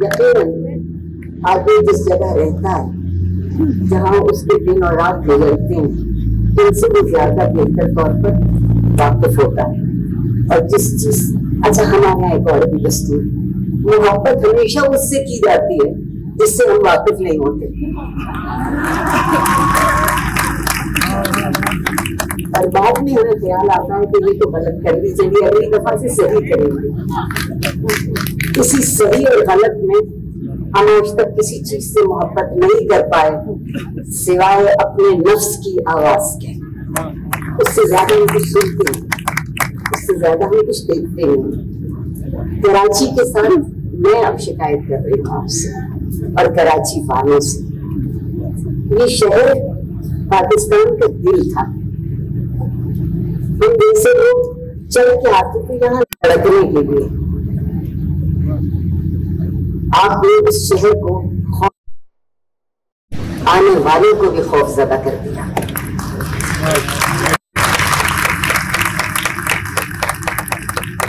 यकीनन आदमी जिस जगह रहता है, जहाँ उसके दिन और रात गुजरते हैं, उनसे भी ज्यादा बेहतर तौर पर वाकिफ होता है। और जिस चीज, अच्छा हमारे यहाँ एक और भी दस्तूर, मोहब्बत हमेशा उससे की जाती है जिससे हम वाकिफ नहीं होते। और बाद में हमें ख्याल आता है कि ये तो गलत कर दी, चलिए अगली दफा से सही करेंगे। किसी सही और गलत में हम आज तक किसी चीज से मोहब्बत नहीं कर पाए सिवाय अपने नफ्स की आवाज के। उससे ज्यादा हम कुछ सुनते हैं, उससे ज्यादा हम कुछ देखते हैं। कराची के साथ मैं अब शिकायत कर रही हूँ आपसे और कराची वालों से। ये शहर पाकिस्तान का दिल था। हम जैसे लोग चल के आते थे यहाँ लड़कने के लिए। आपने इस शहर को आने वालों को भी खौफजदा कर दिया।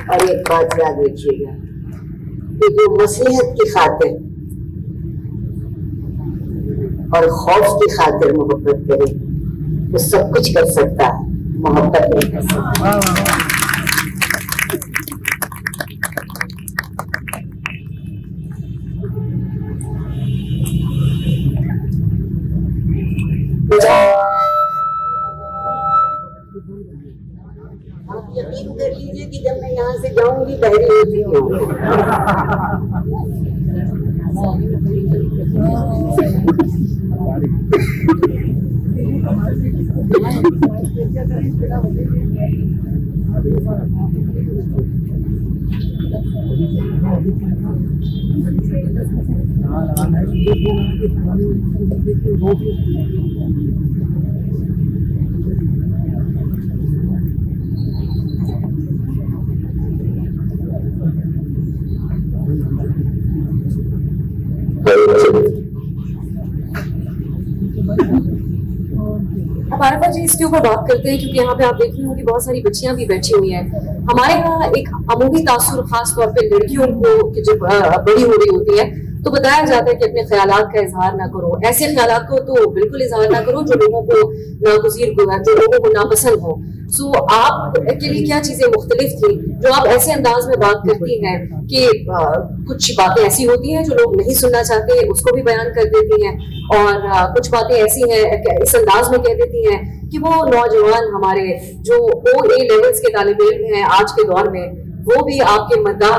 और एक बात याद रखिएगा कि जो मसलहत की खातिर और खौफ की खातिर मोहब्बत करे वो सब कुछ कर सकता है, मोहब्बत नहीं कर सकता। आप यकीन कर लीजिए कि जब मैं यहाँ से जाऊंगी बहरी होती हूँ। अब आरफा जी इसके ऊपर बात करते हैं, क्योंकि यहाँ पे आप देख रहे हो कि बहुत सारी बच्चियां भी बैठी हुई हैं। हमारे यहाँ एक अमूमी तासुर खास तौर पे लड़कियों को कि जब बड़ी हो रही होती है तो बताया जाता है कि अपने ख्यालात का इजहार ना करो। ऐसे ख्यालात को तो बिल्कुल इजहार ना करो जो लोगों को नागुज़ीर को, जो लोगों को नापसंद हो। सो आप के लिए क्या चीजें मुख्तलिफ थी जो आप ऐसे अंदाज में बात करती हैं कि कुछ बातें ऐसी होती हैं जो लोग नहीं सुनना चाहते, उसको भी बयान कर देती हैं, और कुछ बातें ऐसी हैं इस अंदाज में कह देती हैं कि वो नौजवान हमारे जो OA लेवल्स के तालिब इल्म हैं आज के दौर में, वो भी आपके मद्दाह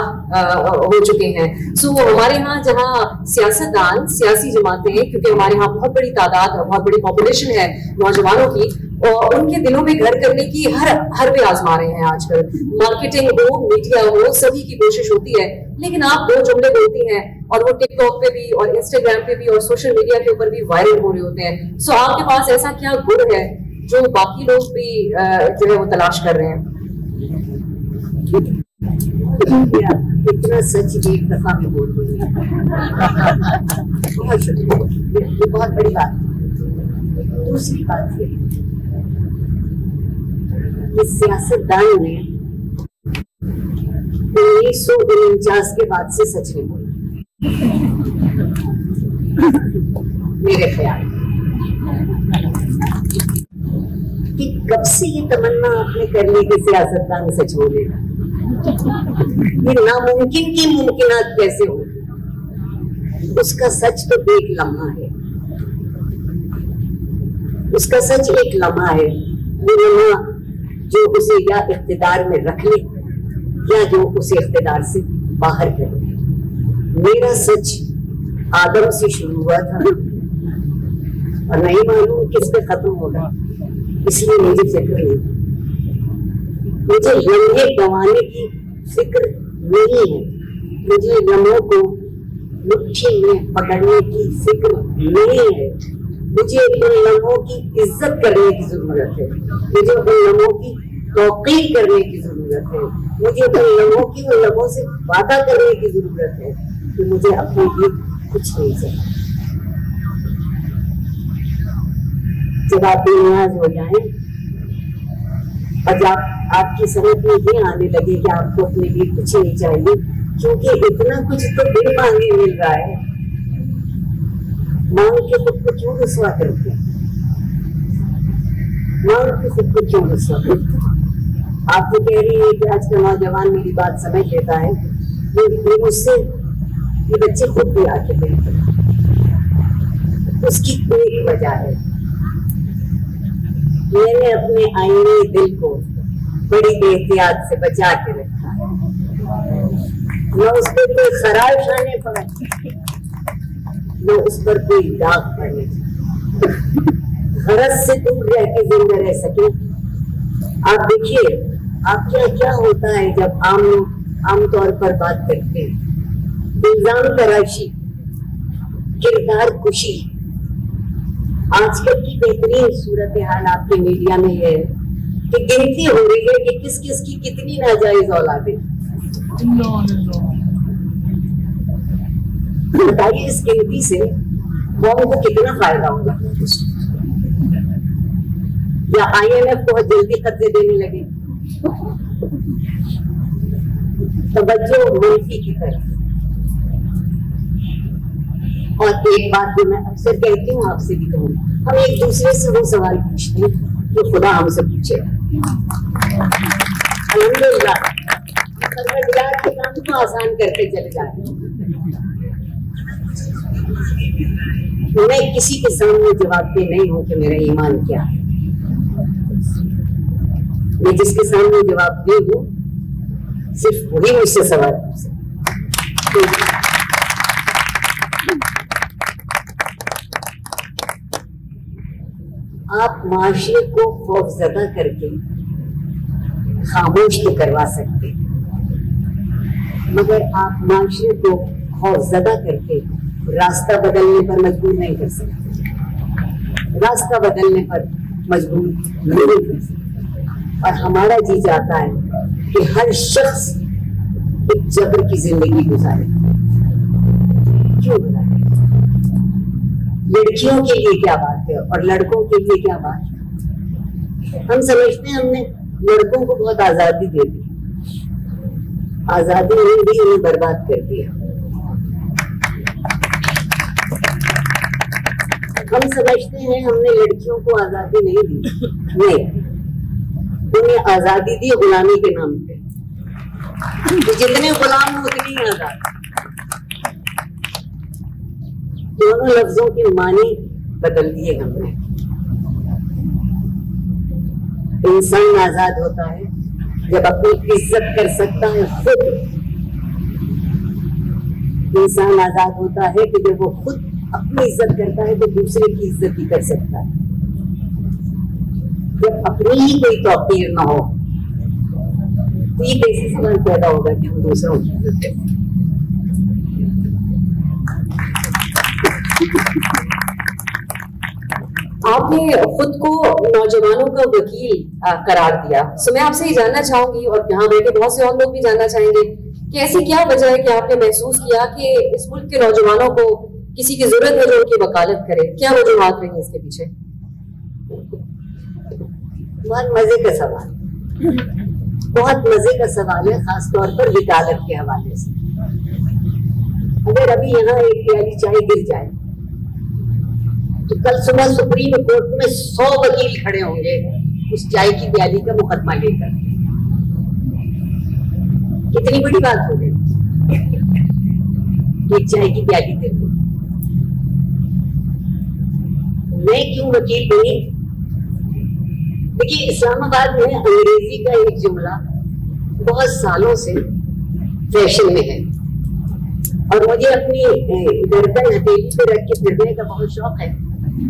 हो चुके हैं। सो हमारे यहाँ जहाँ सियासतदान, सियासी जमातें, क्योंकि हमारे यहाँ बहुत बड़ी तादाद, बहुत बड़ी पॉपुलेशन है नौजवानों की, और उनके दिलों में घर करने की हर पे आजमा रहे हैं आजकल। मार्केटिंग हो, मीडिया हो, सभी की कोशिश होती है, लेकिन आप दो जुमले बोलती हैं और वो टिकटॉक पे भी और इंस्टाग्राम पे भी और सोशल मीडिया के ऊपर भी वायरल हो रहे होते हैं। सो आपके पास ऐसा क्या गुण है जो बाकी लोग भी जो है वो तलाश कर रहे हैं? इतना सच एक दफा में बोल रही है, बहुत शुक्रिया, ये बहुत बड़ी बात है। दूसरी बात है कि सियासतदान ने 1949 के बाद से सच नहीं बोला मेरे ख्याल कि कब से ये तमन्ना आपने कर ली कि सियासतदान सच बोलेगा। ये नामुमकिन की मुमकिनात कैसे हो? उसका सच तो एक लम्हा है, उसका सच एक लम्हा है। वो लम्हा जो उसे या इख्तिदार में रख ले या जो उसे इख्तिदार से बाहर कर ले। मेरा सच आदम से शुरू हुआ था और नहीं मालूम किस पे खत्म होगा, इसलिए मुझे फिक्र नहीं, मुझे लम्हे गंवाने की फिक्र नहीं है, मुझे लम्हों को मुट्ठी में पकड़ने की फिक्र नहीं है, मुझे उन लम्हों की इज्जत करने की जरूरत है, मुझे उन लम्हों की तौकीर करने की जरूरत है, मुझे उन लम्हों की उन लम्हों से वादा करने की जरूरत है कि मुझे अपने लिए कुछ नहीं चाहिए। जब आप बेनियाज हो जाएं और जब आपकी समझ में ये आने लगे कि आपको अपने लिए कुछ नहीं चाहिए, क्योंकि इतना कुछ तो बिन मांगे मिल रहा है, मांग के खुद को क्यों रुसवा करते, मांग के खुद को क्यों रुसवा करते। आप तो कह रही है कि आज का नौजवान मेरी बात समझ लेता है, ये मुझसे ये बच्चे खुद भी आके देखते, उसकी एक वजह है, मैंने अपने आईने दिल को बड़ी एहतियात से बचा के रखा, न उस पर कोई खराश आने पाए, न उस पर कोई दाग पड़े, गरज से दूर रह के जिंदा रह सके। आप देखिए आप क्या क्या होता है जब आमतौर पर बात करते हैं, इल्जाम तराशी, किरदार कुशी। आजकल की बेहतरीन सूरत हाल आपके मीडिया में है कि गिनती हो रही है कि किस किस की कितनी नाजायज औलादें। बताइए इस गिनती से कौन को कितना फायदा होगा, या IMF बहुत जल्दी कर्जे देने लगे, तवज्जो मुल्की की तरफ। और एक बात जो मैं अक्सर कहती हूँ, आपसे भी कहूँ, हम एक दूसरे से वो सवाल पूछते हैं जो खुदा हमसे पूछे। अल्हम्दुलिल्लाह परवरदिगार के काम को आसान करके चले जाते हैं। मैं किसी के सामने जवाबदेह नहीं हूं कि मेरा ईमान क्या है, मैं जिसके सामने जवाबदेह हूं सिर्फ वही मुझसे सवाल पूछ सकते। आप माशरे को खौफजदा करके खामोश तो करवा सकते, मगर आप माशरे को खौफजदा करके रास्ता बदलने पर मजबूर नहीं कर सकते, रास्ता बदलने पर मजबूर नहीं कर सकते। और हमारा जी चाहता है कि हर शख्स एक जबर की जिंदगी गुजारे। क्यों गुजारे? लड़कियों के लिए क्या बात है और लड़कों के लिए क्या बात है? हम समझते हैं हमने लड़कों को बहुत आजादी दे दी, आजादी नहीं दी, उन्हें बर्बाद कर दिया। हम समझते हैं हमने लड़कियों को आजादी नहीं दी, नहीं, उन्हें आजादी दी गुलामी के नाम पे। तो जितने गुलाम हो उतनी ही आजाद। दोनों लफ्जों के मानी बदल दिए हमने। इंसान आजाद होता है जब अपनी इज्जत कर सकता है खुद। इंसान आजाद होता है कि जब वो खुद अपनी इज्जत करता है तो दूसरे की इज्जत भी कर सकता है। जब अपनी ही कोई तौकीर ना हो तो ये कैसे सवाल पैदा होगा कि हम दूसरों की इज्जत करें। आपने खुद को नौजवानों का वकील करार दिया, सो मैं आपसे ये जानना चाहूंगी और यहाँ बैठे बहुत से और लोग भी जानना चाहेंगे कि ऐसी क्या वजह है कि आपने महसूस किया कि इस मुल्क के नौजवानों को किसी की जरूरत है जो उनकी वकालत करे? क्या वजूहात रही इसके पीछे? बहुत मजे का सवाल, बहुत मजे का सवाल है, खासतौर पर वकालत के हवाले से। अगर अभी यहाँ एक प्याली चाय गिर जाए तो कल सुबह सुप्रीम कोर्ट में 100 वकील खड़े होंगे उस चाय की प्याली का मुकदमा लेकर। कितनी बड़ी बात हो गई, एक चाय की प्याली दे दो। मैं क्यों वकील बनी? देखिए, इस्लामाबाद में अंग्रेजी का एक जुमला बहुत सालों से फैशन में है और मुझे अपनी गर्दन हथेली पे रख के फिरने का बहुत शौक है,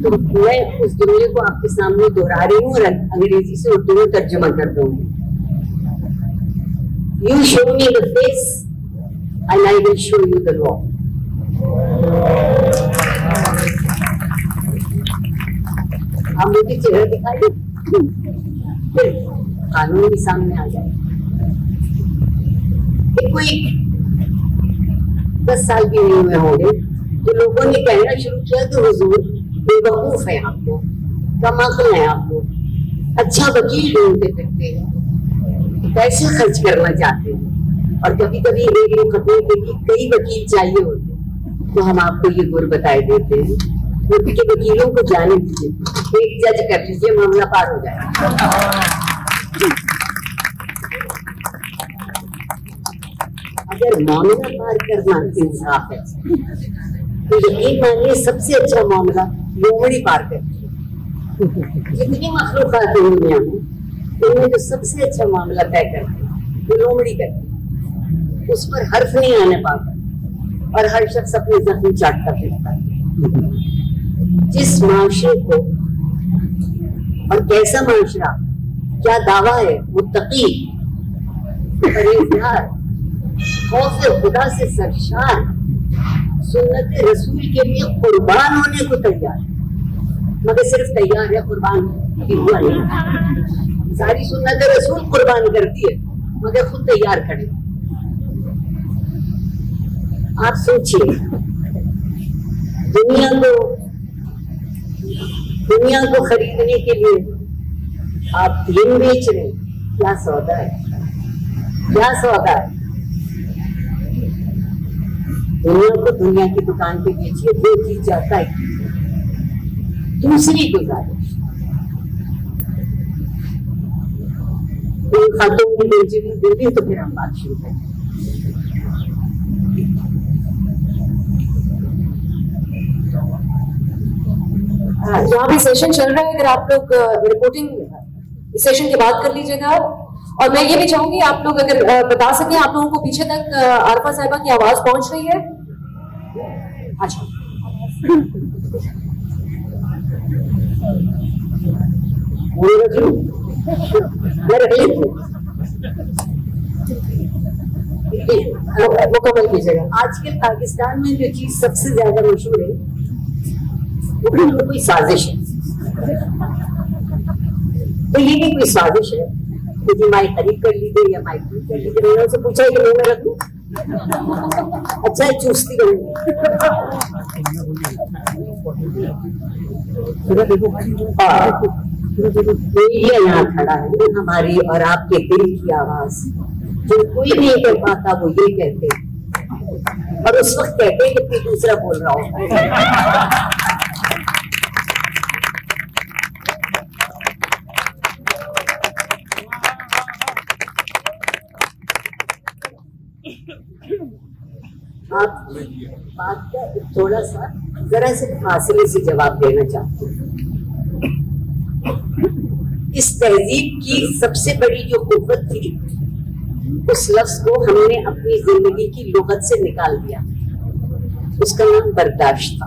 तो मैं उस जुमले को आपके सामने दोहरा रही हूँ और अंग्रेजी से उर्दू में तर्जुमा कर दूंगी। You show me the face and I will show you the law. आप मुझे चेहरा दिखाइए, फिर कानून भी सामने आ जाए। कोई 10 साल भी नहीं हुए होंगे तो लोगों ने कहना शुरू किया कि हुजूर बेवकूफ है, आपको कमाल है, आपको अच्छा वकील ढूंढते फिरते हैं, पैसे खर्च करना चाहते हैं। और कभी कभी रेडियो खतरे के लिए कई वकील चाहिए होते, तो हम आपको ये गुर बताए देते हैं, क्योंकि वकीलों को जाने दीजिए, एक जज कर लीजिए, मामला पार हो जाएगा। अगर मामला पार करना इंसाफ है तो यकीन मानिए सबसे अच्छा मामला लोमड़ी पार करती है। जितनी मखलूक़ात है दुनिया में, उनमें जो सबसे अच्छा मामला तय करती है वो लोमड़ी करती है। उस पर हर्फ नहीं आने पाता और हर शख्स अपने जख्म चाटता फिरता है। जिस माशरे को, और कैसा माशरा, क्या दावा है, मुत्तकी, परहेज़गार, खौफ खुदा से सरशार, सुन्नत रसूल के लिए कुर्बान होने को तैयार, मगर सिर्फ तैयार है, कुर्बान अभी हुआ नहीं। सारी सुन्नत रसूल कुर्बान करती है मगर खुद तैयार खड़े। आप सोचिए, दुनिया को खरीदने के लिए आप दिन बेच रहे, क्या सौदा है, क्या सौदा है। दुनिया को दुनिया की दुकान पे बेचिए, दो चीज जाता है। दूसरी गुजारिश, खातों की बेचनी देंगे तो फिर हम बात शुरू करें। यहाँ भी सेशन चल रहा है, अगर आप लोग रिपोर्टिंग इस सेशन के बाद कर लीजिएगा। और मैं ये भी चाहूंगी आप लोग अगर बता सकें, आप लोगों को पीछे तक आरफा साहिबा की आवाज पहुंच रही है? अच्छा, मुकम्मल कीजिएगा। आजकल पाकिस्तान में जो चीज सबसे ज्यादा मशहूर है वो कोई साजिश है। तो ये भी कोई साजिश है, मुझे माइक खरीद कर लीजिए या माइक कर लीजिए। मैंने उनसे पूछा है कि मैं रखूं, अच्छा है, चूसती रहूंगी। मीडिया यहाँ खड़ा है, हमारी और आपके दिल की आवाज जो कोई नहीं कर पाता वो ये कहते हैं, और उस वक्त कहते हैं कि कोई दूसरा बोल रहा हो। आप बात का थोड़ा सा जरा से फासले से जवाब देना चाहते हैं। इस तहजीब की सबसे बड़ी जो कुव्वत थी, उस लफ्ज को हमने अपनी जिंदगी की लुगत से निकाल दिया। उसका नाम बर्दाश्त था।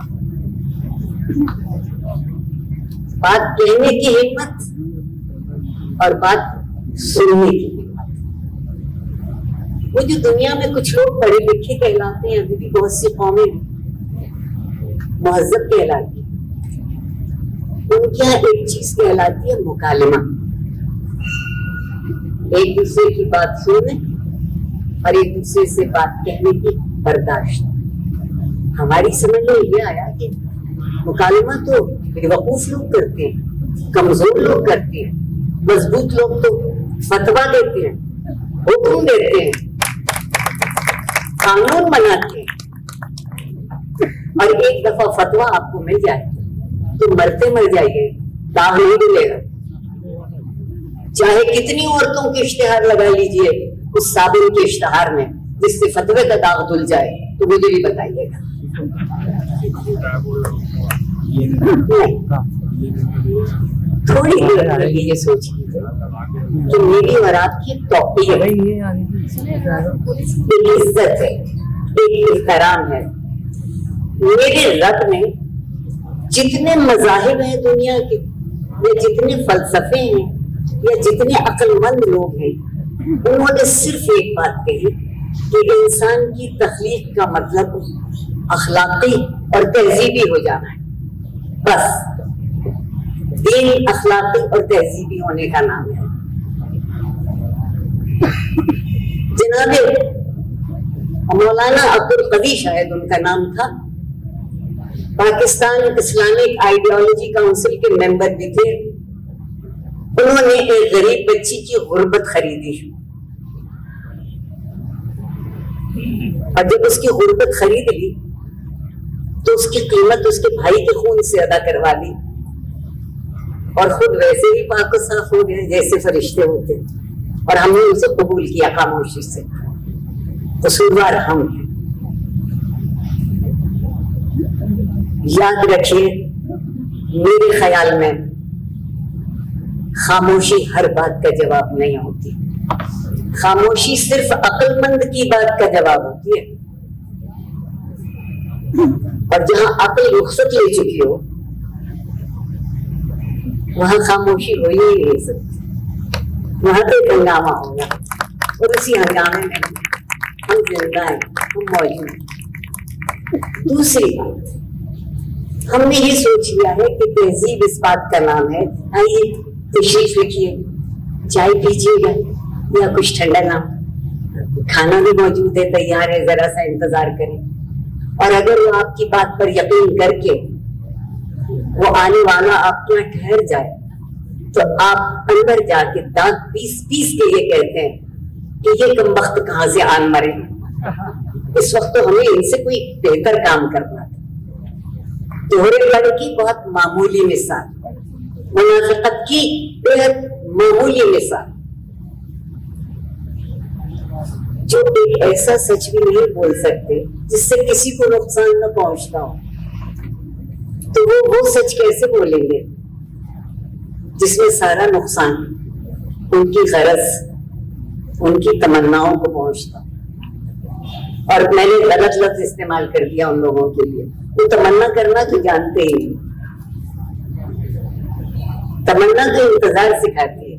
बात कहने की हिम्मत और बात सुनने की हिम्मत। वो जो दुनिया में कुछ लोग पढ़े लिखे कहलाते हैं, अभी भी बहुत सी कौमें महज़ब कहलाती हैं, उनके यहाँ एक चीज कहलाती है मुकालमा। एक दूसरे की बात सुनने और एक दूसरे से बात कहने की बर्दाश्त। हमारी समझ में ये आया कि मुकालमा तो बेवकूफ लोग करते हैं, कमजोर लोग करते हैं, मजबूत लोग तो फतवा देते हैं, हुक्म देते हैं, कानून बनाते हैं, और एक दफा फतवा आपको मिल जाए तो मरते मर जाइए, दाग नहीं मिलेगा। चाहे कितनी औरतों के इश्तिहार लगा लीजिए उस साबिर के इश्तिहार में, जिससे फतवे का दाग धुल जाए, तो मुझे भी बताइएगा। थोड़ी देर लगी ये सोच कि मेरी और आपकी तौक़ीर है, एक इज्जत है, एक एहतराम है। मेरे रब ने जितने मज़ाहिब हैं दुनिया के, या जितने फलसफे हैं, या जितने अक्लमंद लोग हैं, उन्होंने सिर्फ एक बात कही कि इंसान की तख्लीक का मतलब अखलाकी और तहजीबी हो जाना है। बस दीन अखलाकी और तहजीबी होने का नाम है। जनाबे मौलाना अब्दुल कवी शायद उनका नाम था, पाकिस्तान इस्लामिक आइडियोलॉजी काउंसिल के मेंबर भी थे। उन्होंने एक गरीब बच्ची की गुर्बत खरीदी और जब उसकी गुर्बत खरीद ली तो उसकी कीमत उसके भाई के खून से अदा करवा दी और खुद वैसे ही पाक साफ हो गए जैसे फरिश्ते होते, और हमने उसे कबूल किया खामोशी से। कसूरवार हम हैं। याद रखिए, मेरे ख्याल में खामोशी हर बात का जवाब नहीं होती। खामोशी सिर्फ अक्लमंद की बात का जवाब होती है, और जहां अक्ल रुखसत ले चुकी हो वहां खामोशी हो ही नहीं सकती। वहां तो हंगामा होगा, और उसी हंगामे में हम जिंदा हैं, हम मौजूद हैं। दूसरी बात, हमने ये सोच लिया है कि तहजीब इस बात का नाम है। आइए तशरीफ रखिए, चाय पीजिएगा या कुछ ठंडा नाम, खाना भी मौजूद है, तैयार है, जरा सा इंतजार करें। और अगर वो आपकी बात पर यकीन करके वो आने वाला आपके यहाँ ठहर जाए तो आप अंदर जाके दांत पीस पीस के ये कहते हैं कि ये कमबख्त कहां से आन मरे, इस वक्त तो हमें इनसे कोई बेहतर काम करना था। दोहरे पड़ की बहुत मामूली मिसाल, मुनाफिकत की बेहद मामूली मिसाल, जो एक ऐसा सच भी नहीं बोल सकते जिससे किसी को नुकसान न पहुंचता हो, तो वो सच कैसे बोलेंगे जिसमें सारा नुकसान उनकी गरज, उनकी तमन्नाओं को पहुंचता। और मैंने गलत लफ्ज इस्तेमाल कर दिया उन लोगों के लिए। वो तमन्ना करना तो जानते ही, तमन्ना तो इंतजार सिखाती है।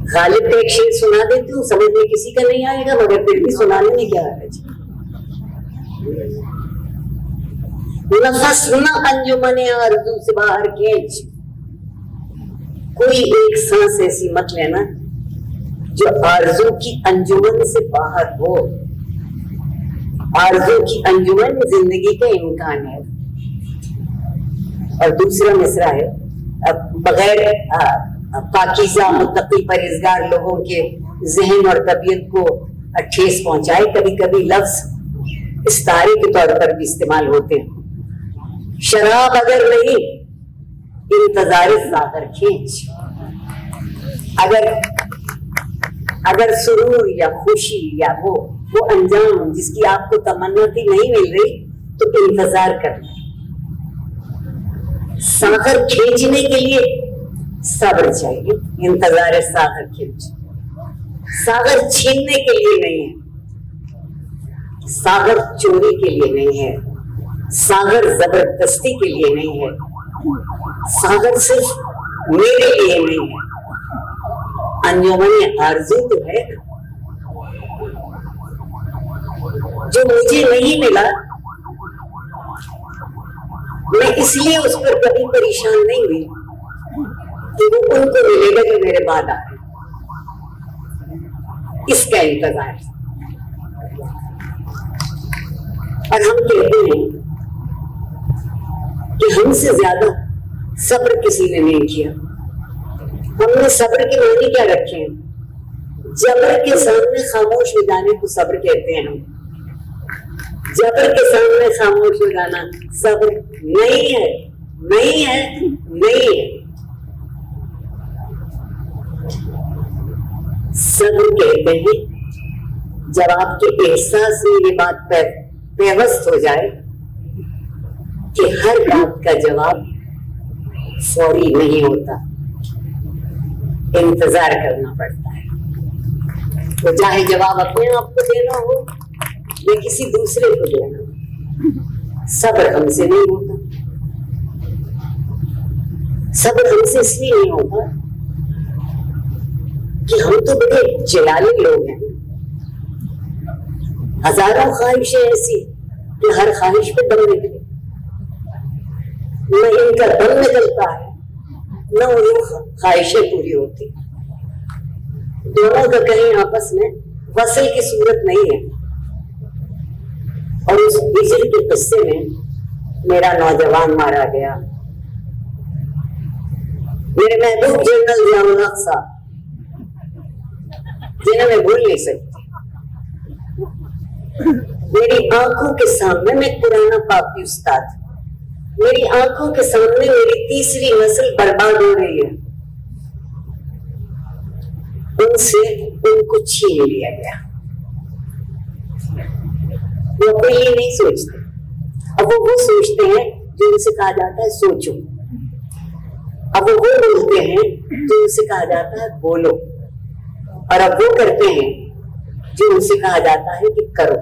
गालिब का एक शेर सुना देती हूँ, समझ में किसी का नहीं आएगा, मगर फिर भी सुनाने में क्या है। नफस न अंजुमने आरज़ू से बाहर खींच, कोई एक सांस ऐसी मत लेना जो आरज़ू की अंजुमन से बाहर हो। आरज़ू की अंजुमन जिंदगी का इम्कान है। और दूसरा मिसरा है, बगैर पाकीज़ा मुत्तकी परहेज़गार लोगों के ज़हन और तबीयत को ठेस पहुंचाए, कभी कभी लफ्ज इस्तारे के तौर पर भी इस्तेमाल होते हैं। शराब अगर नहीं, इंतजार सागर खींच। अगर सुरूर या खुशी या वो अंजाम जिसकी आपको तमन्ना थी नहीं मिल रही, तो इंतजार करना। सागर खींचने के लिए सब्र चाहिए, इंतजार सागर खींच। सागर छीनने के लिए नहीं है, सागर चोरी के लिए नहीं है, सागर जबरदस्ती के लिए नहीं है, सागर सिर्फ मेरे लिए नहीं है। अंजुमन आरज़ू तो है, जो मुझे नहीं मिला मैं इसलिए उस पर कभी परेशान नहीं हुई कि वो उनको मिलेगा जो मेरे बाद आ रहे, इसका इंतजार। और हम कहते हैं कि हमसे ज्यादा सब्र किसी ने नहीं किया। हमने सब्र के मायने क्या रखे हैं? जबर के सामने खामोश हो जाने को सब्र कहते हैं हम। जबर के सामने खामोश हो जाना सब्र नहीं है, नहीं है, नहीं है। सब्र कहते हैं जब आपके एहसास में ये बात पेवस्त हो जाए कि हर बात का जवाब फौरी नहीं होता, इंतजार करना पड़ता है। तो चाहे जवाब अपने आप को देना हो या किसी दूसरे को देना, सब्र हमसे नहीं होता। सब्र हमसे इसलिए नहीं होता कि हम तो बड़े जलाली लोग हैं। हजारों ख्वाहिशें ऐसी कि हर ख्वाहिश पे दम निकले, न इनका दम निकलता है न उनकी ख्वाहिशें पूरी होती। दोनों का कहीं आपस में वसल की सूरत नहीं है। और उस हिजर के किस्से में मेरा नौजवान मारा गया। मेरे महबूब जनरल जियाउल हक साहब जिन्हें मैं भूल नहीं सकती। मेरी आंखों के सामने मैं पुराना पापी उस्ताद, मेरी आंखों के सामने मेरी तीसरी नस्ल बर्बाद हो रही है। उनसे उनको छीन लिया गया। वो कोई ये नहीं सोचते, अब वो सोचते हैं जो उनसे कहा जाता है सोचो, अब वो बोलते हैं जो उनसे कहा जाता है बोलो, और अब वो करते हैं जो उनसे कहा जाता है कि करो।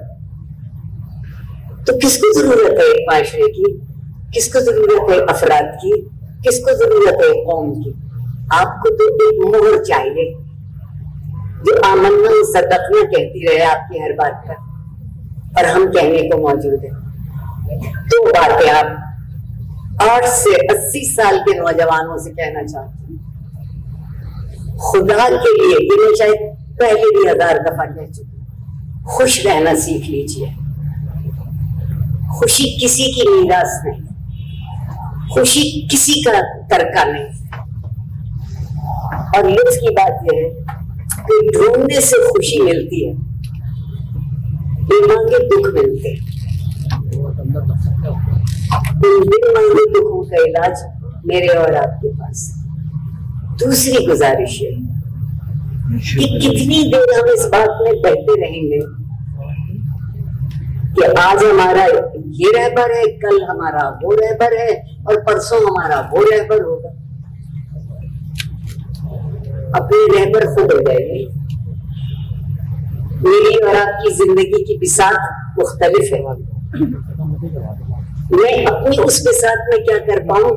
तो किसको जरूरत है एक माशरे की, किसको जरूरत है अफराद की, किसको जरूरत है कौम की? आपको तो एक मोहर चाहिए जो आमन्ना सदकना कहती रहे आपकी हर बात पर, और हम कहने को मौजूद है। दो बातें आप 8 से 80 साल के नौजवानों से कहना चाहती हूँ। खुदा के लिए, ये मैं शायद पहले भी 1000 दफा कह चुकी, खुश रहना सीख लीजिए। खुशी किसी की मीरास नहीं, खुशी किसी का तरका नहीं। और लुत्फ की बात यह है कि ढूंढने से खुशी मिलती है, मांगे दुख मिलते। बिन मांगे दुखों का इलाज मेरे और आपके पास। दूसरी गुजारिश है कि कितनी देर हम इस बात में बहते रहेंगे कि आज हमारा ये रहबर है, कल हमारा वो रहबर है, और परसों हमारा वो रहबर होगा। अपने रहबर खुद हो जाएंगे। मेरी और आपकी जिंदगी की बिसात मुख्तलिफ है। मैं अपनी उस बिसात में क्या कर पाऊं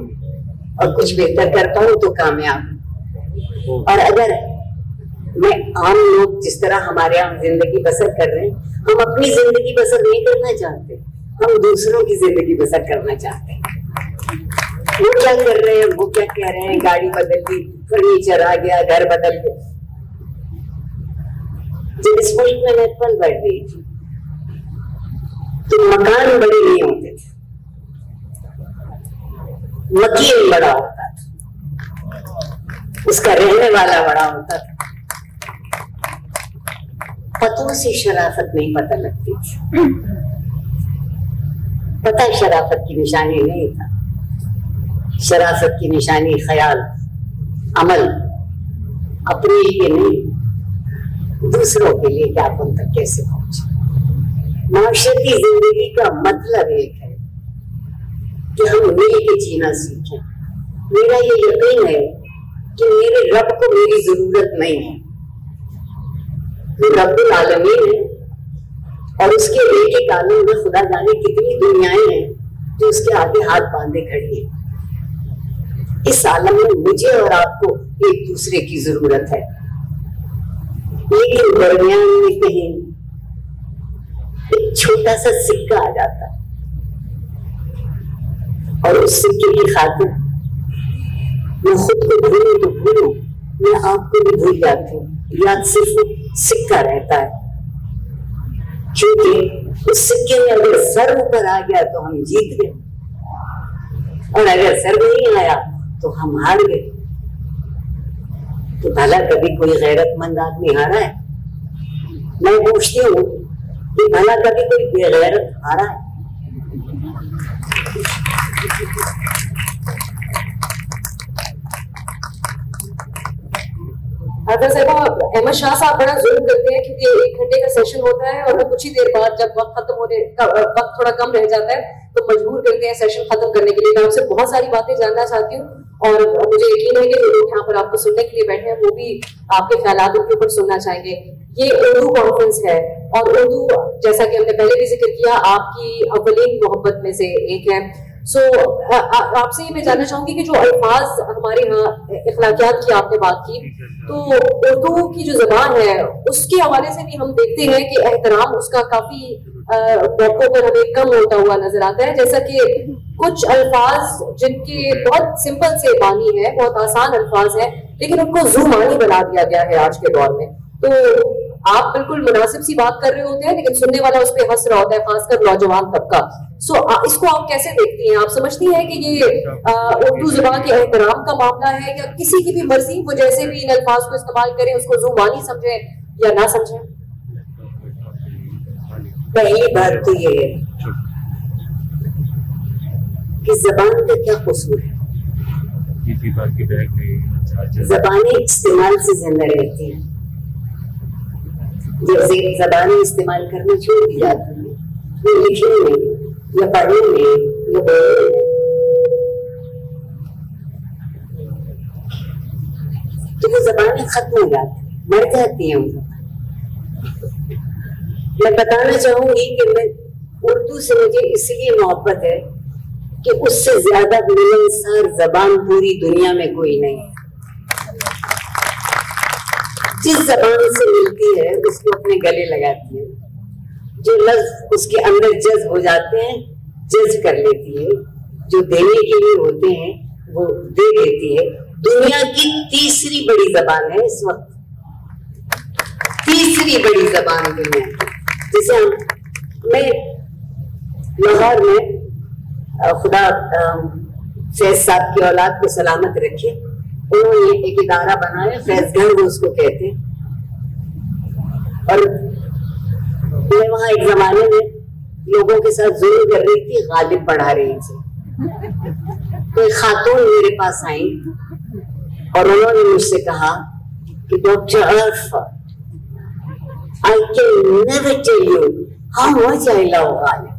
और कुछ बेहतर कर पाऊं तो कामयाब। और अगर मैं आम लोग जिस तरह हमारे यहाँ जिंदगी बसर कर रहे हैं, हम अपनी जिंदगी बसर नहीं करना चाहते, हम दूसरों की जिंदगी बसर करना चाहते हैं। वो क्या कर रहे हैं, वो क्या कह रहे हैं, गाड़ी बदल दी, फर्नीचर आ गया, घर बदल गया। जब इस मुल्क में मैं पल बढ़ गई थी तो मकान बड़े नहीं होते थे, वकील बड़ा होता था, उसका रहने वाला बड़ा होता था। पतों से शराफत नहीं पता लगती थी। पता शराफत की निशानी नहीं था। शराफत की निशानी ख्याल, अमल, अपने लिए नहीं, दूसरों के लिए कि आप उन तक कैसे पहुंचे। माशरती जिंदगी का मतलब एक है कि हम मिल के जीना सीखें। मेरा ये यकीन है कि मेरे रब को मेरी जरूरत नहीं है। वो रब्बुल आलमीन है और उसके एक एक आलम में खुदा जाने कितनी दुनियाएं हैं जो उसके आगे हाथ बांधे खड़ी है। इस आलम में मुझे और आपको एक दूसरे की जरूरत है, लेकिन दरमियान में कहीं एक छोटा सा सिक्का आ जाता है और उस सिक्के की खातिर मैं खुद को भूलूं तो भूलूं, मैं आपको भी भूल जाती हूँ। याद सिर्फ सिक्का रहता है, क्योंकि उस सिक्के में अगर सर ऊपर आ गया तो हम जीत गए, और अगर सर नहीं आया तो हम हार गए। तो भला कभी कोई गैरतमंद आदमी हारा है? मैं पूछती हूँ कि भला कभी कोई बेगैरत हारा है? अहमद शाह साहब बड़ा जुल्म करते हैं क्योंकि 1 घंटे का सेशन होता है और वो कुछ ही देर बाद जब वक्त खत्म होने का वक्त थोड़ा कम रह जाता है तो मजबूर करते हैं सेशन खत्म करने के लिए। मैं आपसे बहुत सारी बातें जानना चाहती हूँ और मुझे यकीन है कि जो लोग यहाँ पर आपको सुनने के लिए बैठे हैं वो भी आपके ख्यालात के ऊपर सुनना चाहेंगे। ये उर्दू कॉन्फ्रेंस है और उर्दू, जैसा कि हमने पहले भी जिक्र किया, आपकी अव्वलीन मोहब्बत में से एक है। सो आपसे ये मैं जानना चाहूंगी कि जो अल्फाज हमारे यहाँ इखलाकियात की आपने बात की, तो उर्दू की जो ज़बान है उसके हवाले से भी हम देखते हैं कि एहतराम उसका काफी मौकों पर हमें कम होता हुआ नजर आता है। जैसा कि कुछ अल्फाज जिनके बहुत सिंपल से बानी है, बहुत आसान अल्फाज है, लेकिन उनको ज़ुबानी बना दिया गया है आज के दौर में। तो आप बिल्कुल मुनासिब सी बात कर रहे होते हैं लेकिन सुनने वाला उस पर हंस रहा होता है, खासकर नौजवान तबका। सो इसको आप कैसे देखती हैं? आप समझती हैं कि ये उर्दू जुबान के एहतराम का मामला है या किसी की भी मर्जी वो जैसे भी इन अल्फाज को इस्तेमाल करें, उसको जुबानी समझें, या ना समझें? पहली बात तो ये है कि जबान का क्या कसूर है। जबानें इस्तेमाल से जिंदा रहती हैं। जब जबानें इस्तेमाल करना छोड़ दी जाती है, वो लिखने में या पढ़ने में या बोलने में, तो वो जबानें खत्म हो जाती, मर जाती हैं। मैं बताना चाहूंगी कि मैं उर्दू से मुझे इसलिए मोहब्बत है कि उससे ज्यादा मिलनसार जबान पूरी दुनिया में कोई नहीं है। जिस जबान से मिलती है उसको अपने गले लगाती है, जो लफ्ज उसके अंदर जज्ब हो जाते हैं जज कर लेती है, जो देने के लिए होते हैं वो दे देती है। दुनिया की तीसरी बड़ी जबान है इस वक्त, तीसरी बड़ी जबान दुनिया की, जिसे हम, मैं लाहौर में खुदा फैज साहब की औलाद को सलामत रखे, उन्होंने एक इदारा बनाया, फैज घर वो उसको कहते हैं। और मैं वहां एक जमाने में लोगों के साथ जुल्म कर रही थी, गालिब पढ़ा रही थी, तो एक खातून मेरे पास आई और उन्होंने मुझसे कहा कि doctor Arfa, I can never tell you how much I love Ghalib.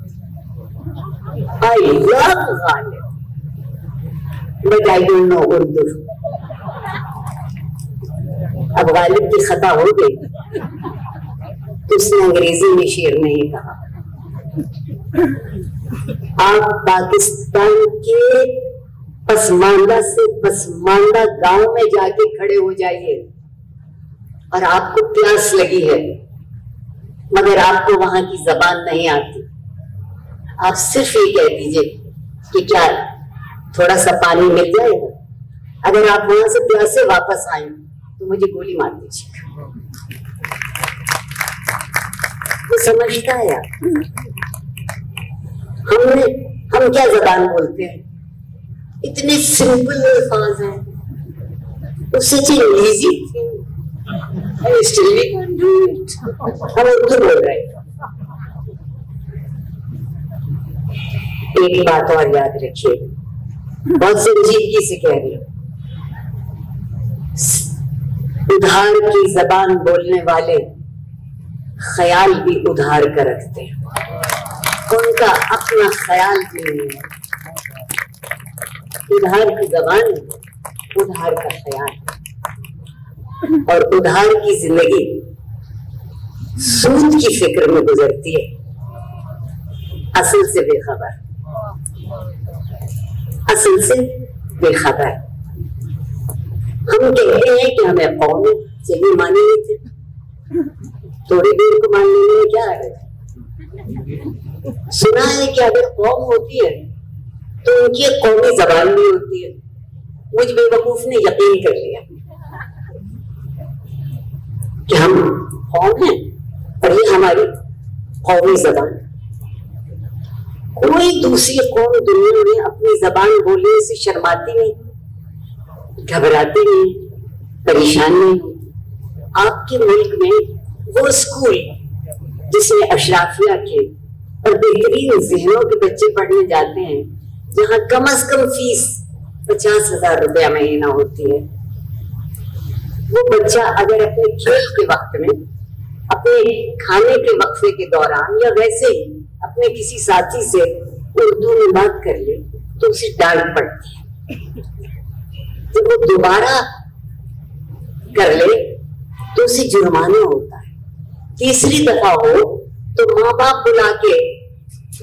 I love Ghalib, but I don't know Urdu. अब गालिब की खता हो गई तो उसने अंग्रेजी में शेर नहीं कहा। आप पाकिस्तान के पसमानदा से पसमानदा गांव में जाके खड़े हो जाइए और आपको प्यास लगी है मगर आपको वहां की जबान नहीं आती, आप सिर्फ ये कह दीजिए कि क्या थोड़ा सा पानी मिल जाएगा। अगर आप वहां से प्यासे वापस आए तो मुझे गोली मार दीजिएगा। वो समझता है यार, हम क्या जबान बोलते हैं, इतने सिंपल अल्फाज हैं, such easy thing, still we can't do it. हम उर्दू बोल रहे हैं। एक बात और याद रखिए, बहुत संजीदगी से कह रही हूं, उधार की जबान बोलने वाले ख्याल भी उधार कर रखते हैं, उनका अपना ख्याल भी नहीं है। उधार की जबान, उधार का ख्याल, और उधार की जिंदगी सूद की फिक्र में गुजरती है, असल से बेखबर, असल से बेखबर। हम कहते हैं कि हमें कौम चलिए माने नहीं थे, थोड़ी देर को मान लेने में क्या है। सुना है कि अगर कौम होती है तो उनकी कौमी जबान भी होती है। मुझ बेवकूफ ने यकीन कर लिया कि हम कौन हैं और ये हमारी कौमी जबान। कोई दूसरी कौम दुनिया में अपनी जबान बोलने से शर्माती नहीं, घबराती नहीं, परेशान नहीं होती। आपके मुल्क में वो स्कूल जिसमें अशराफिया के और बेहतरीन जहनों के बच्चे पढ़ने जाते हैं, जहां कम से कम फीस 50,000 रुपया महीना होती है, वो बच्चा अगर अपने खेल के वक्त में, अपने खाने के वक्फे के दौरान या वैसे ही अपने किसी साथी से उर्दू में बात कर ले तो उसे डांट पड़ती है। जब वो दोबारा कर ले तो उसे जुर्माना होता है। तीसरी दफा हो तो माँ बाप बुला के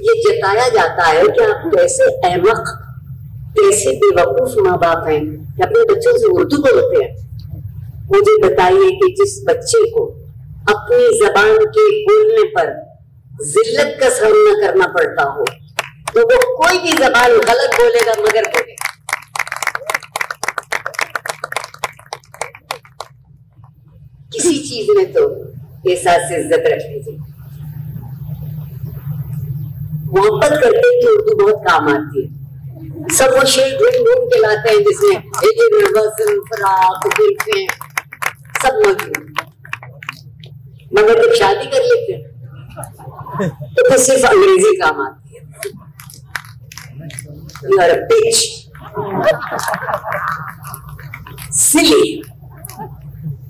ये जताया जाता है कि आप कैसे अहमक, कैसे बेवकूफ माँ बाप हैं कि अपने बच्चों से उर्दू बोलते हैं। मुझे बताइए कि जिस बच्चे को अपनी जबान के बोलने पर जिल्लत का सामना करना पड़ता हो तो वो कोई भी जबान गलत बोलेगा मगर बोलेगा। किसी चीज में तो एहसास से इज्जत रख लीजिए। मोहब्बत करते हैं कि उर्दू बहुत काम आती है। सब वो शेर ढूंढ ढूंढ के लाते हैं जिसमें सब मौजूद। मगर जब शादी कर लेते हैं तो फिर सिर्फ अंग्रेजी काम आती है। You are a bitch, silly,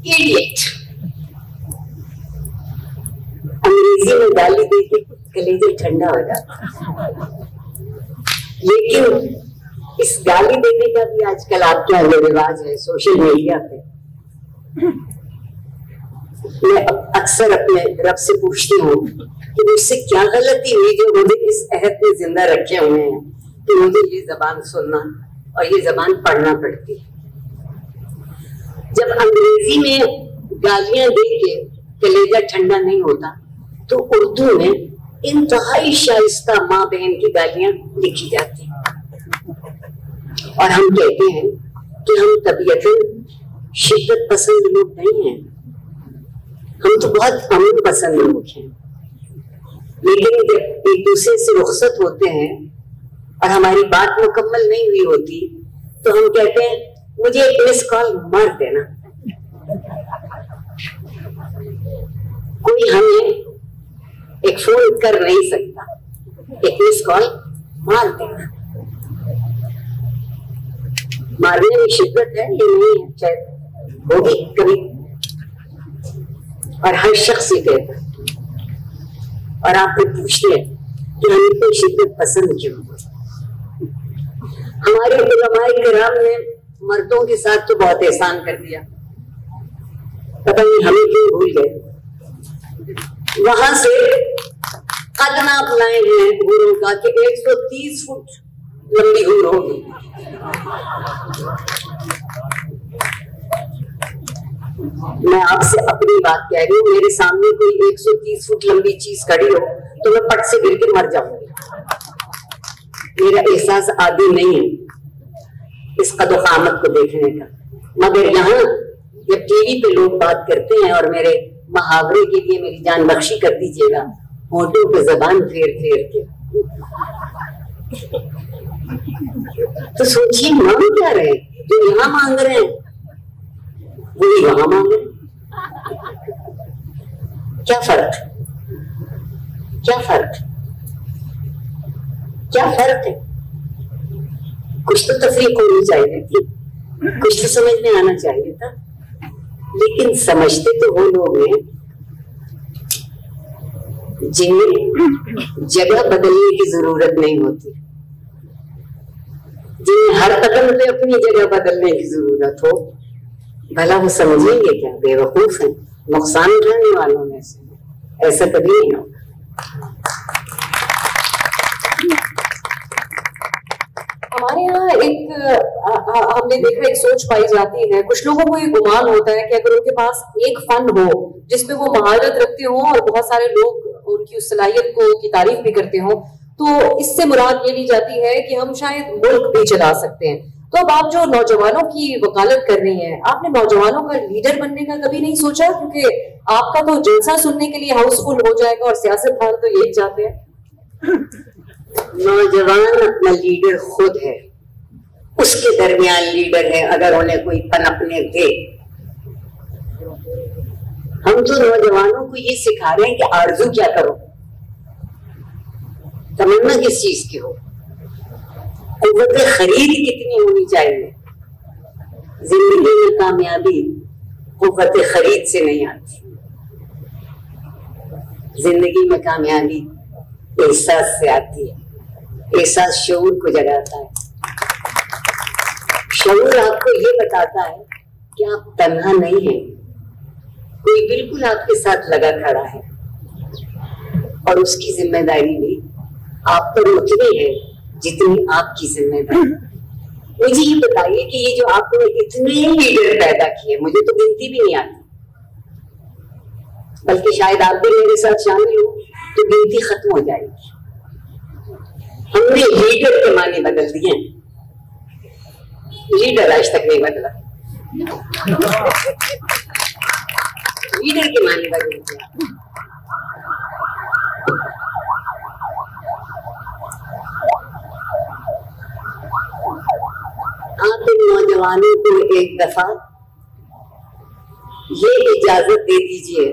idiot। अंग्रेजी में गाली देके कलेजा ठंडा हो जाता। लेकिन इस गाली देने का भी आजकल आपके यहाँ रिवाज है सोशल मीडिया पे। मैं अक्सर अपने रब से पूछती हूँ कि मुझसे क्या गलती हुई जो मुझे इस अहद में जिंदा रखे हुए हैं कि मुझे ये जबान सुनना और ये जबान पढ़ना पड़ती है। जब अंग्रेजी में गालियां दे के कलेजा ठंडा नहीं होता तो उर्दू में इंतहाई शाइस्ता माँ बहन की गालियां लिखी जाती हैं। और हम कहते हैं कि हम तबीयतन शिद्दत पसंद लोग नहीं हैं, हम तो बहुत अमन पसंद लोग हैं। लेकिन जब एक दूसरे से रुखसत होते हैं और हमारी बात मुकम्मल नहीं हुई होती तो हम कहते हैं मुझे एक मिस कॉल मार देना। कोई हमें एक फोन कर नहीं सकता, एक मिस कॉल मार देना। मारने में शिद्दत है ये नहीं है, शायद होगी कभी, और हर शख्स ये कहता है। और आप फिर पूछते हैं कि हमें कोई शिद्दत पसंद क्यों? हमारे उलमाए किराम ने मर्दों के साथ तो बहुत एहसान कर दिया, पता नहीं हमें क्यों भूल गए। वहां से कदनाप लाए हैं हूरों का कि 130 फुट लंबी हूर होगी। मैं आपसे अपनी बात कह रही हूँ, मेरे सामने कोई 130 फुट लंबी चीज खड़ी हो तो मैं पट से गिर के मर जाऊंगी। मेरा एहसास आदि नहीं है इस कदो-क़ामत को देखने का। मगर यहाँ जब टीवी पे लोग बात करते हैं और मेरे मुहावरे के लिए मेरी जान बख्शी कर दीजिएगा, होठों पे जबान फेर फेर के, तो सोचिए मांग क्या रहे, जो यहाँ मांग रहे हैं वही वहां मांग रहे। क्या फर्क, क्या फर्क, क्या फर्क है? कुछ तो तफरीक होनी चाहिए थी, कुछ तो समझ में आना चाहिए था। लेकिन समझते तो वो लोग हैं जिन्हें जगह बदलने की जरूरत नहीं होती, जिन्हें हर कदम पे अपनी जगह बदलने की जरूरत हो। भला वो समझेंगे क्या? बेवकूफ है, नुकसान उठाने वालों में से ऐसा कभी नहीं होगा। हमारे यहाँ हमने देखा एक सोच पाई जाती है, कुछ लोगों को ये गुमान होता है कि अगर उनके पास एक फन हो जिसमें वो महारत रखते हो और बहुत सारे लोग उनकी उस सलाहियत की तारीफ भी करते हो, तो इससे मुराद ये ली जाती है कि हम शायद मुल्क भी चला सकते हैं। तो अब आप जो नौजवानों की वकालत कर रही हैं, आपने नौजवानों का लीडर बनने का कभी नहीं सोचा? क्योंकि आपका तो जलसा सुनने के लिए हाउसफुल हो जाएगा और सियासतदान तो यही चाहते हैं। नौजवान अपना लीडर खुद है, उसके दरमियान लीडर है अगर उन्हें कोई पनपने दे। हम तो नौजवानों को ये सिखा रहे हैं कि आरज़ू क्या करो, तमन्ना किस चीज की हो, कुव्वत खरीद कितनी होनी चाहिए। जिंदगी में कामयाबी कुव्वत खरीद से नहीं आती, जिंदगी में कामयाबी एहसास से आती है। एहसास शऊर को जगाता है, शऊर आपको ये बताता है कि आप तन्हा नहीं हैं, कोई बिल्कुल आपके साथ लगा खड़ा है और उसकी जिम्मेदारी भी आप पर उतनी है जितनी आपकी जिम्मेदारी। मुझे ये बताइए कि ये जो आपने इतने लीडर पैदा किए, मुझे तो गिनती भी नहीं आती, बल्कि शायद आप भी मेरे साथ शामिल हो तो गिनती खत्म हो जाएगी। हमने लीडर के माने बदल दिए, लीडर आज तक नहीं बदला, लीडर के माने बदल दिया। आप इन नौजवानों को एक दफा ये इजाजत दे दीजिए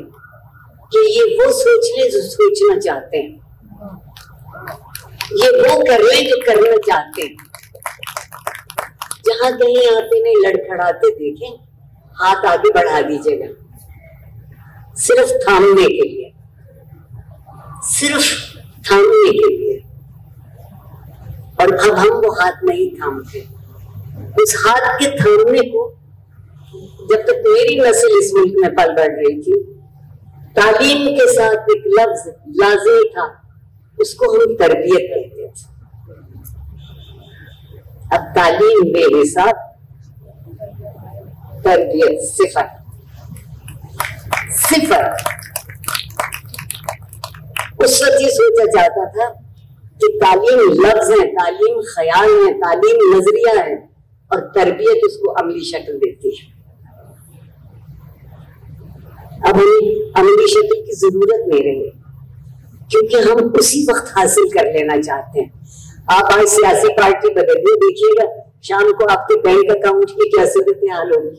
कि ये वो सोच ले जो सोचना चाहते हैं, ये वो कर ले जो करना चाहते हैं। जहां कहीं आप इन्हें लड़खड़ाते देखें, हाथ आगे बढ़ा दीजिएगा, सिर्फ थामने के लिए, सिर्फ थामने के लिए। और अब हम वो हाथ नहीं थामते। उस हाथ के थामने को जब तक मेरी नस्ल इस मुल्क में पल बढ़ रही थी, तालीम के साथ एक लफ्ज लाज़िम था, उसको हम तरबियत कहते थे। अब तालीम बेहिसाब, तरबियत सिफर सिफर। उस वक्त ये सोचा जाता था कि तालीम लफ्ज है, तालीम ख्याल है, तालीम नजरिया है, और तरबियत उसको अमली शक्ल देती है। अब हमें अमली शक्ल की जरूरत नहीं रही, क्योंकि हम उसी वक्त हासिल कर लेना चाहते हैं। आप आज सियासी पार्टी बदलिए, देखिएगा शाम को आपके बैंक अकाउंट की क्या सूरत हाल होगी,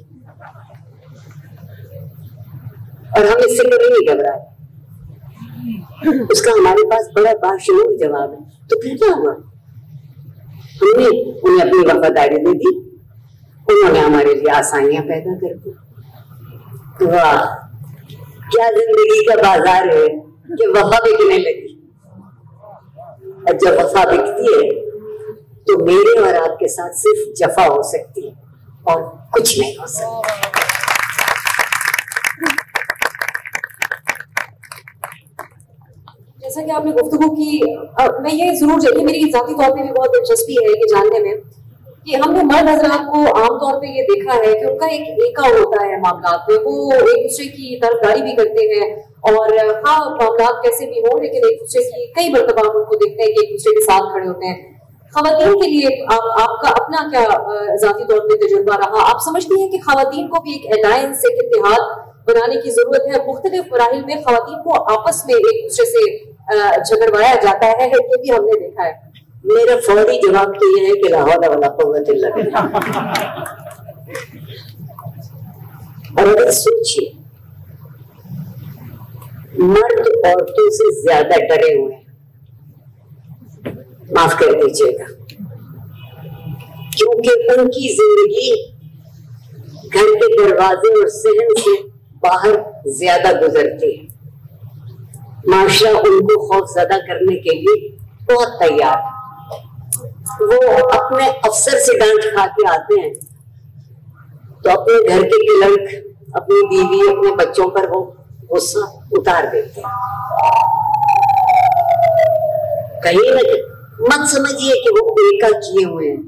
और हम इससे कभी नहीं घबराए। उसका हमारे पास बड़ा बाशऊर जवाब है। तो फिर क्या हुआ? हमने उन्हें अपनी वफादारी दे दी, उन्होंने हमारे लिए आसानियां पैदा कर दी। वाह, क्या जिंदगी का बाजार है कि वफा बिकने लगी। और जब वफा बिकती है तो मेरे और आपके साथ सिर्फ जफा हो सकती है और कुछ नहीं हो सकता। जैसा कि आपने गुफ्तगू की, मैं ये जरूर चाहिए, मेरी जाती तौर पे भी बहुत दिलचस्पी है ये जानने में कि हमने मर्द हजरात को आमतौर पे ये देखा है कि उनका एक एका होता है मामलात में, वो एक दूसरे की तरफदारी भी करते हैं, और हाँ मामलात कैसे भी हो, लेकिन एक दूसरे की कई मरतबा हम उनको देखते हैं कि एक दूसरे के साथ खड़े होते हैं। खवातीन के लिए आपका अपना क्या जाती तौर पे तजुर्बा रहा? आप समझती हैं कि खवातीन को भी एक अलायंस, एक इत्तेहाद बनाने की जरूरत है? मुख्तलिफ मराहिल में खवातीन को आपस में एक दूसरे से झगड़वाया जाता है, ये भी हमने देखा है। मेरा फौरी जवाब तो यह है कि ला हौला वला कुव्वत इल्ला बिल्लाह। और अगर सोचिए, मर्द औरतों से ज्यादा डरे हुए हैं, माफ कर दीजिएगा, क्योंकि उनकी जिंदगी घर के दरवाजे और सहन से बाहर ज्यादा गुजरती है। माशरा उनको खौफजदा करने के लिए बहुत तैयार है। वो अपने अफसर से डांट खा के आते हैं तो अपने घर के क्लर्क, अपनी बीवी, अपने बच्चों पर वो गुस्सा उतार देते हैं। कहीं ना मत समझिए कि वो एका किए हुए हैं,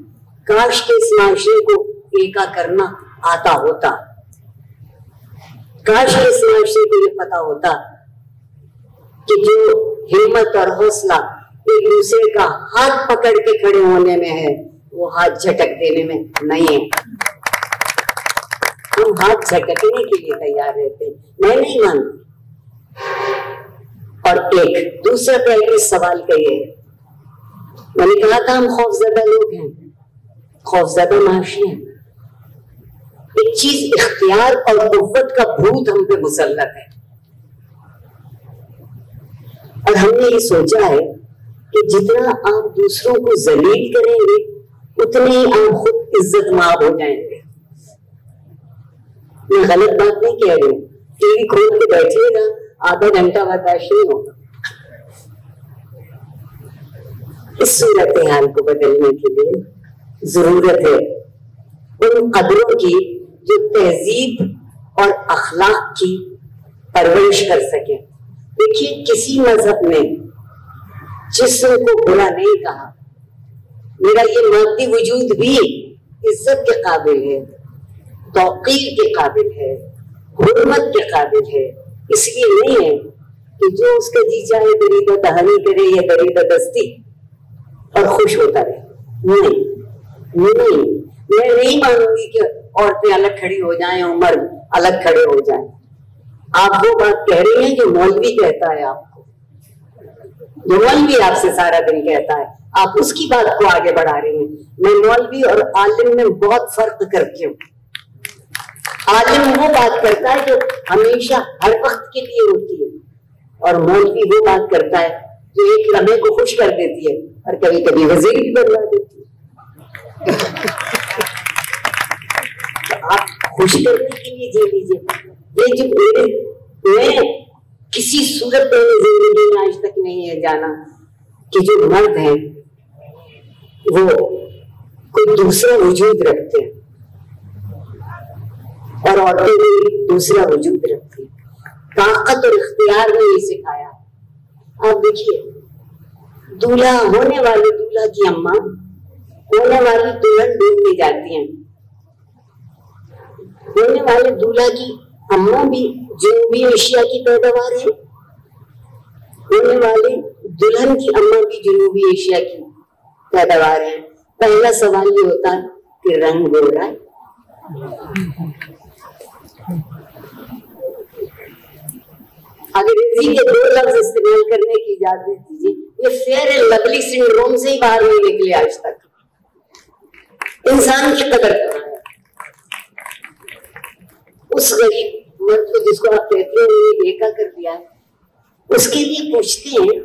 काश के इस माशरे को एका करना आता होता, काश के इस माशरे को ये पता होता कि जो हिम्मत और हौसला एक दूसरे का हाथ पकड़ के खड़े होने में है, वो हाथ झटक देने में नहीं है। हम हाथ झटकने के लिए तैयार रहते हैं, मैं नहीं मानती। और एक दूसरा पहले सवाल का ये है, मैंने कहा था हम खौफजदा लोग हैं, खौफजदा माशरे हैं। एक चीज इख्तियार और कुव्वत का भूत हम पे मुसल्लत है, और हमने ये सोचा है कि जितना आप दूसरों को जलील करेंगे उतने ही आप खुद इज्जतमाब हो जाएंगे। मैं गलत बात नहीं कह रही, टीवी खोल के बैठिएगा, आधा घंटा बर्दाश्त नहीं होगा। इस सूरत हाल को बदलने के लिए जरूरत है उन कदरों की जो तहजीब और अखलाक की परवरिश कर सके। देखिए, किसी मजहब में जिस्म को बुरा नहीं कहा, मेरा ये मादी वजूद भी इज्जत के काबिल है, तौकीर के काबिल है, हुर्मत के काबिल है। इसलिए नहीं है कि जो उसका जी चाहे दरीदा दहानी करे या दरीदा दस्ती और खुश होता रहे। नहीं, मैं नहीं मानूंगी कि औरतें अलग खड़ी हो जाएं और मर्द अलग खड़े हो जाएं। आप वो बात कह रही हैं जो मौलवी कहता है आपको, जो मौलवी आपसे सारा दिन कहता है, आप उसकी बात को आगे बढ़ा रही हैं। मैं मौलवी और आलिम में बहुत फर्क करती हूँ। आलिम वो बात करता है जो हमेशा हर वक्त के लिए होती है, और मौलवी वो बात करता है जो एक लम्हे को खुश कर देती है और कभी कभी वजीर भी बनवा देती है। तो आप खुश करने के लिए जी लीजिए। ये जो मैं किसी सूरत में जिंदगी में आज तक नहीं है जाना कि जो मर्द हैं वो कोई दूसरा वजूद रखते हैं और औरतें भी दूसरा वजूद रखती हैं। ताकत और इख्तियार ने ये सिखाया। आप देखिए, दूल्हा होने वाले दूल्हा की अम्मा होने वाली दुल्हन ढूंढने जाती हैं। होने वाले दूल्हा की अम्मा भी जनूबी एशिया की पैदावार है, होने वाले दुल्हन की अम्मा भी जनूबी एशिया की पैदावार है। पहला सवाल ये होता है कि रंग गोरा है। अंग्रेजी के 2 लफ्ज इस्तेमाल करने की इजाजत दीजिए। ये फेयर एंड लवली सिंड्रोम से ही बाहर नहीं निकले आज तक। इंसान की कदर करना है उस गरीब मर्द को जिसको आप कहते हैं बेका कर दिया है, उसके लिए पूछते हैं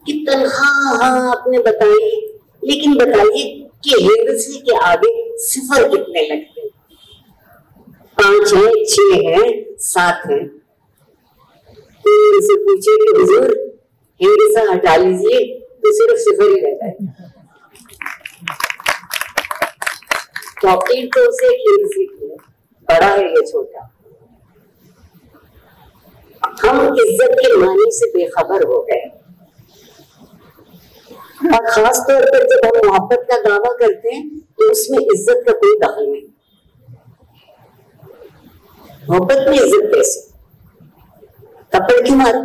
कि तनख्वाह हाँ आपने बताई, लेकिन बताइए कि हिंदसी के आगे सिफर कितने लगते हैं? 5 है, 6 है, 7 है। तो उनसे पूछे कि हुजूर हिंदसा हटा लीजिए तो सिर्फ सिफर ही रहता है। चॉकलेट तो उसे हिंदसी की है, बड़ा है ये छोटा। हम इज्जत के मानी से बेखबर हो गए और खास तौर पर जब हम मोहब्बत का दावा करते हैं तो उसमें इज्जत का कोई दखल नहीं। मोहब्बत में इज्जत कैसे? थप्पड़ क्यों मारा?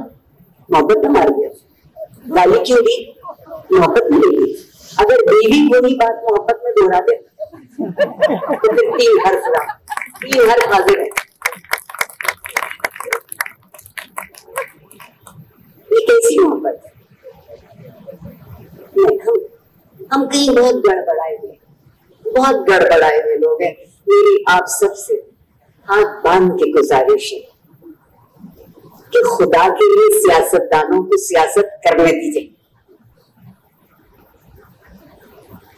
मोहब्बत में मार दिया। गाली क्यों दी? मोहब्बत में दी। अगर बीवी कोई बात मोहब्बत में दोहरा दे तो फिर 3 हर्फ हाजिर है। ये कैसी मोहब्बत है? हम कहीं बहुत गड़बड़ाए हुए लोग हैं। मेरी आप सबसे हाथ बांध के गुजारिश है कि खुदा के लिए सियासतदानों को सियासत करने दीजिए।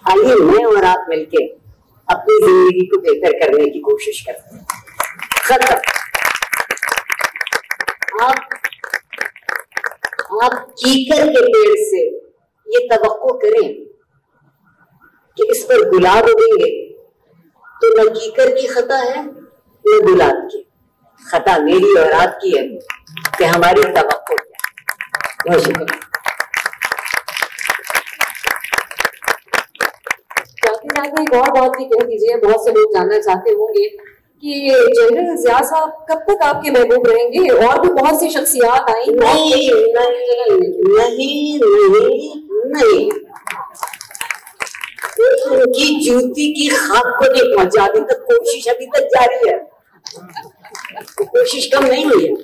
आइए मैं और आप मिलके अपनी जिंदगी को बेहतर करने की कोशिश करते हैं। खत्म। आप कीकर के पेड़ से ये तवक्को करें कि इस पर गुलाब उगेंगे, तो न कीकर की खता है न गुलाब की। खता मेरी और आपकी है कि हमारी तवक्को क्या। बहुत शुक्रिया। जाते एक और बात भी कह दीजिए, बहुत से लोग जानना चाहते होंगे कि जनरल ज़िया साहब कब तक आपके महबूब रहेंगे? और भी बहुत सी शख्सियात आई। नहीं, उनकी जूती की खाक को नहीं पहुंचा, अभी तक कोशिश अभी तक जारी है। कोशिश कम नहीं हुई है,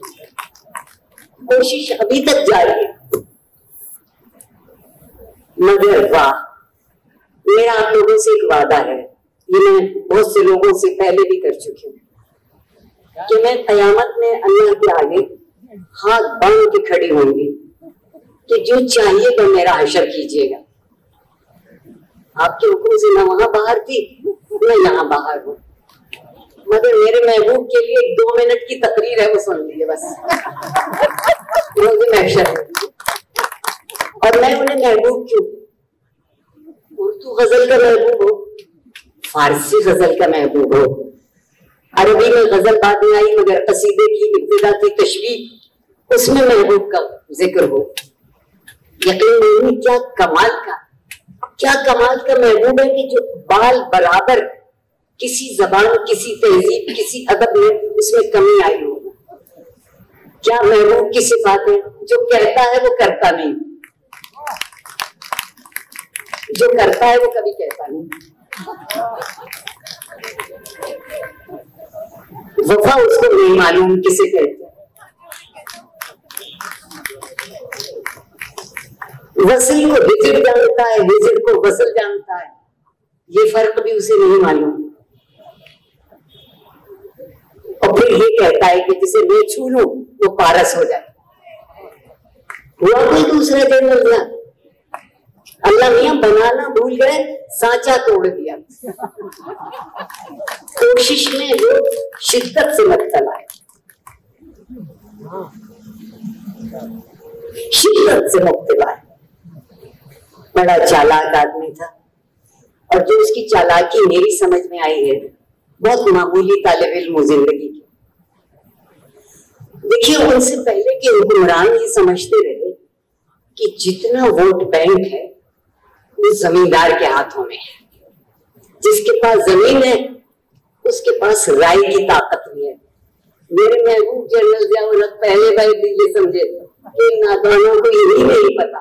कोशिश अभी तक जारी है। मगर वाह, मेरा आप लोगों से एक वादा है, ये मैं बहुत से लोगों से पहले भी कर चुकी हूँ कि मैं कयामत में अल्लाह के आगे हाथ बांध के खड़ी होंगी कि जो चाहिएगा मेरा हशर कीजिएगा। आपके हुक्म से मैं वहां बाहर थी, मैं यहाँ बाहर हूँ, मगर मेरे महबूब के लिए 2 मिनट की तकरीर है, वो सुन लीजिए बस। मुझे महशर है और मैं उन्हें महबूब क्यों? उर्दू गजल का महबूब हो, फारसी गजल का महबूब हो, अरबी में गजल बाद में आई मगर कसीदे की इब्तिदा की तशबीह उसमें महबूब का जिक्र हो। यकीन नहीं, क्या कमाल का महबूब है कि जो बाल बराबर किसी जबान, किसी तहजीब, किसी अदब में उसमें कमी आई हो। क्या महबूब की सिफात है? जो कहता है वो करता नहीं, जो करता है वो कभी कहता नहीं। वफा उसको नहीं मालूम किसे कहते हैं। वसल को हिजर जानता है, हिजर को वसल जानता है, ये फर्क भी उसे नहीं मालूम। और फिर ये कहता है कि जिसे मैं छू लूं वो पारस हो जाए। हुआ कोई दूसरा जनरल ज़िया? अल्लाह मियां बनाना भूल गए, सांचा तोड़ दिया। कोशिश में लोग शिद्दत से मुब्तला है, शिद्दत से मुब्तला है। बड़ा चालाक आदमी था, और जो उसकी चालाकी मेरी समझ में आई है, बहुत मामूली तालिब इल्म जिंदगी की। देखिए, उनसे पहले के हुक्मरान ये समझते रहे कि जितना वोट बैंक है वो जमींदार के हाथों में है। जिसके पास जमीन है उसके पास राय की ताकत भी है। मेरे महबूब जनरल ज़िया पहले भाई दिल्ली समझे कि नादानों को यही नहीं पता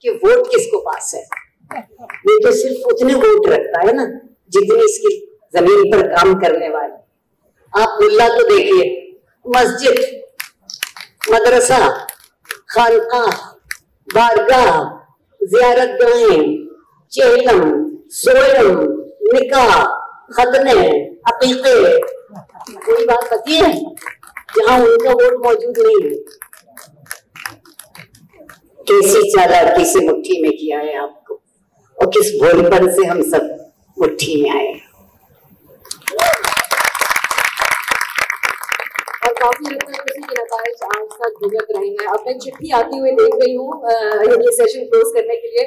कि वोट किसको पास है। ये तो सिर्फ उतने वोट रखता है ना जितनी इसकी जमीन पर काम करने वाले। आप मुल्ला तो देखिए, मस्जिद, मदरसा, खानकाह, बारगाह, जियारतगाहें, चेहलम, सोयम, निकाह, खतने, अकीके, कोई बात पती है जहां उनका वोट मौजूद नहीं है। कैसी चालाकी से मुट्ठी में किया है आपको, और किस भोलपन से हम सब मुट्ठी में आए। और काफी हद तक उसी के नताइज आज तक भुगत रहे हैं। अब मैं चिट्ठी आती हुई देख रही हूँ ये सेशन क्लोज करने के लिए,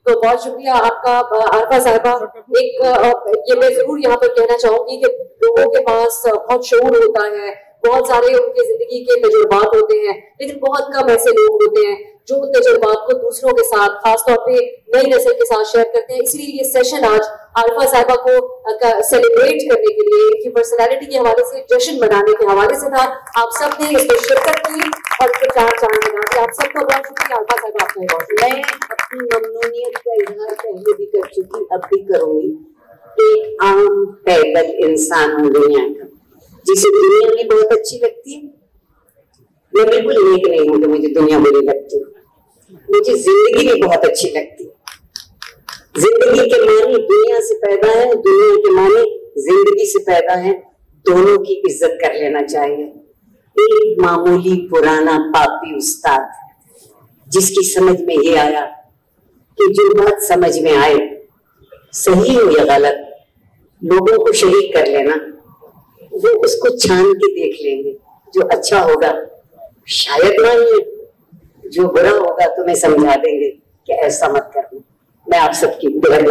तो बहुत शुक्रिया आपका आरफा साहिबा। ये मैं जरूर यहाँ पर कहना चाहूंगी कि लोगों के पास बहुत शऊर होता है, बहुत सारे उनके जिंदगी के तजुर्बात होते हैं, लेकिन बहुत कम ऐसे लोग होते हैं जो तजुर्बात को दूसरों के साथ, खासतौर पे नई नस्ल के साथ शेयर करते हैं। इसलिए ये सेशन आज आरफा साहिबा को सेलिब्रेट करने के लिए, इनकी पर्सनैलिटी के हवाले से, जश्न मनाने के हवाले से था। आप सब ने इसमें शिरकत की और इसको चार चांद लगा दिया। आप सबका बहुत शुक्रिया। आरफा साहिबा आपका बहुत। मैं अपनी ममनूनियत का इजहार पहले भी कर चुकी, अब भी करूंगी। एक आम पैदल इंसान हूँ दुनिया का, जिसे दुनिया में बहुत अच्छी लगती है। मैं बिल्कुल नेक नहीं हूँ तो मुझे दुनिया बुरी लगती है। मुझे जिंदगी भी बहुत अच्छी लगती है। जिंदगी के माने दुनिया से पैदा है, दुनिया के माने जिंदगी से पैदा है। दोनों की इज्जत कर लेना चाहिए। एक मामूली पुराना पापी उस्ताद जिसकी समझ में ये आया कि जो बात समझ में आए, सही हो या गलत, लोगों को शरीक कर लेना, वो उसको छान के देख लेंगे। जो अच्छा होगा शायद मानिए, जो बुरा होगा तुम्हें समझा देंगे कि ऐसा मत करना। मैं आप सबकी बहुत